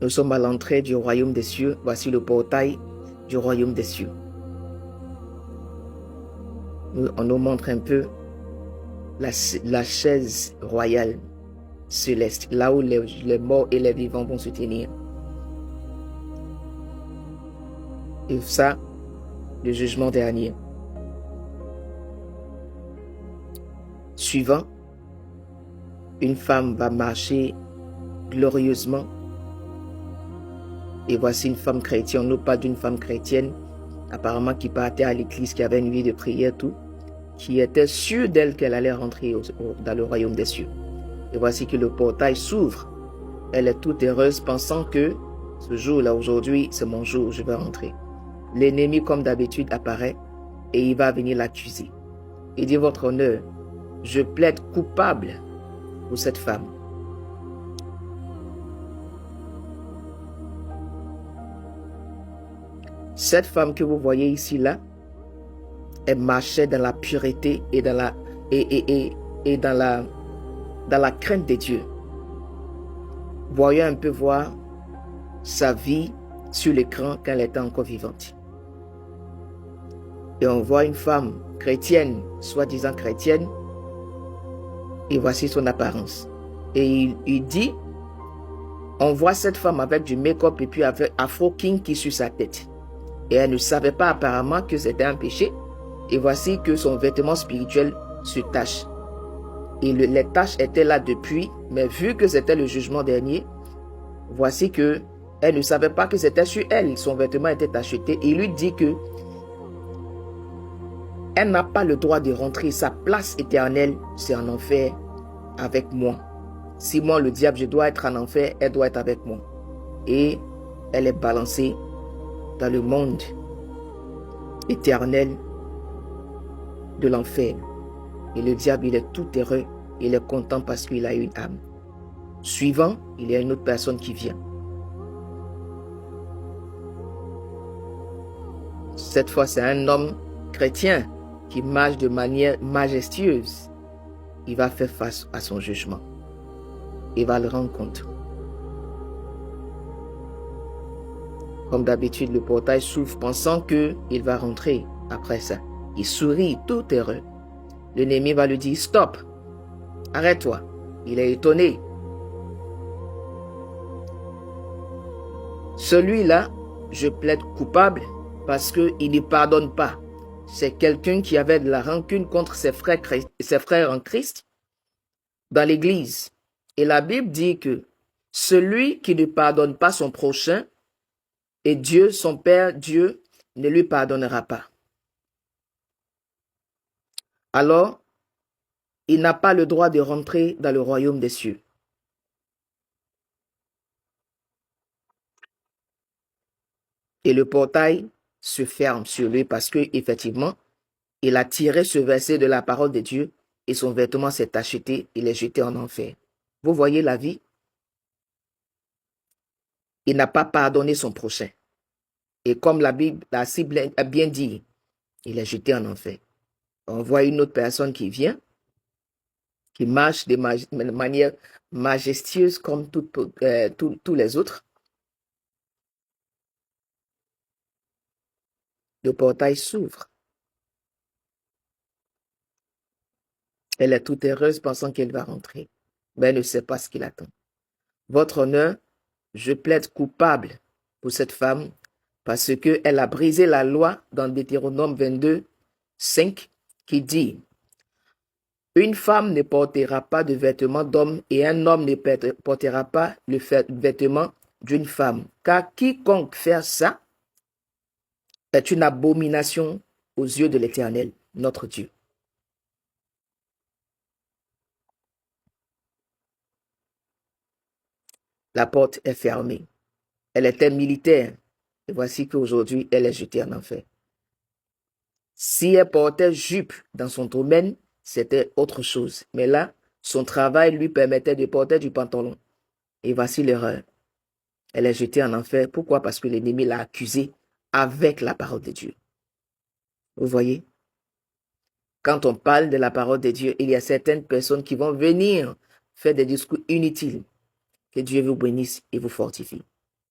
Nous sommes à l'entrée du royaume des cieux. Voici le portail du royaume des cieux. On nous montre un peu la chaise royale céleste, là où les morts et les vivants vont se tenir. Et ça, le jugement dernier. Suivant, une femme va marcher glorieusement. Et voici une femme chrétienne. On nous parle d'une femme chrétienne, apparemment qui partait à l'église, qui avait une vie de prière, tout, qui était sûre d'elle qu'elle allait rentrer dans le royaume des cieux. Et voici que le portail s'ouvre. Elle est toute heureuse, pensant que ce jour-là, aujourd'hui, c'est mon jour, je vais rentrer. L'ennemi, comme d'habitude, apparaît et il va venir l'accuser. Il dit, votre honneur, je plaide coupable pour cette femme. Cette femme que vous voyez ici, là, elle marchait dans la pureté et dans la crainte de Dieu. Voyons un peu voir sa vie sur l'écran quand elle était encore vivante. Et on voit une femme chrétienne, soi-disant chrétienne, et voici son apparence. Et il dit, on voit cette femme avec du make-up et puis avec Afro King qui sur sa tête. Et elle ne savait pas apparemment que c'était un péché. Et voici que son vêtement spirituel se tache. Et les taches étaient là depuis, mais vu que c'était le jugement dernier, voici que elle ne savait pas que c'était sur elle. Son vêtement était tacheté. Et il lui dit que elle n'a pas le droit de rentrer. Sa place éternelle, c'est en enfer avec moi. Si moi, le diable, je dois être en enfer, elle doit être avec moi. Et elle est balancée dans le monde éternel de l'enfer. Et le diable, il est tout heureux. Il est content parce qu'il a une âme. Suivant, il y a une autre personne qui vient. Cette fois, c'est un homme chrétien qui marche de manière majestueuse. Il va faire face à son jugement. Il va le rendre compte. Comme d'habitude, le portail s'ouvre pensant qu'il va rentrer après ça. Il sourit, tout heureux. L'ennemi va lui dire, stop, arrête-toi. Il est étonné. Celui-là, je plaide coupable parce qu'il ne pardonne pas. C'est quelqu'un qui avait de la rancune contre ses frères en Christ dans l'église. Et la Bible dit que celui qui ne pardonne pas son prochain, et Dieu, son Père, Dieu, ne lui pardonnera pas. Alors, il n'a pas le droit de rentrer dans le royaume des cieux. Et le portail se ferme sur lui parce que, effectivement, il a tiré ce verset de la parole de Dieu et son vêtement s'est tacheté, il est jeté en enfer. Vous voyez la vie? Il n'a pas pardonné son prochain. Et comme la Bible a bien dit, il est jeté en enfer. On voit une autre personne qui vient, qui marche de manière majestueuse comme tous les autres. Le portail s'ouvre. Elle est toute heureuse pensant qu'elle va rentrer, mais elle ne sait pas ce qu'il attend. Votre honneur, je plaide coupable pour cette femme parce qu'elle a brisé la loi dans Deutéronome 22, 5, qui dit « Une femme ne portera pas de vêtements d'homme et un homme ne portera pas le vêtement d'une femme, car quiconque fait ça est une abomination aux yeux de l'Éternel, notre Dieu. » La porte est fermée. Elle était militaire. Et voici qu'aujourd'hui, elle est jetée en enfer. Si elle portait jupe dans son domaine, c'était autre chose. Mais là, son travail lui permettait de porter du pantalon. Et voici l'erreur. Elle est jetée en enfer. Pourquoi? Parce que l'ennemi l'a accusée avec la parole de Dieu. Vous voyez? Quand on parle de la parole de Dieu, il y a certaines personnes qui vont venir faire des discours inutiles. Que Dieu vous bénisse et vous fortifie.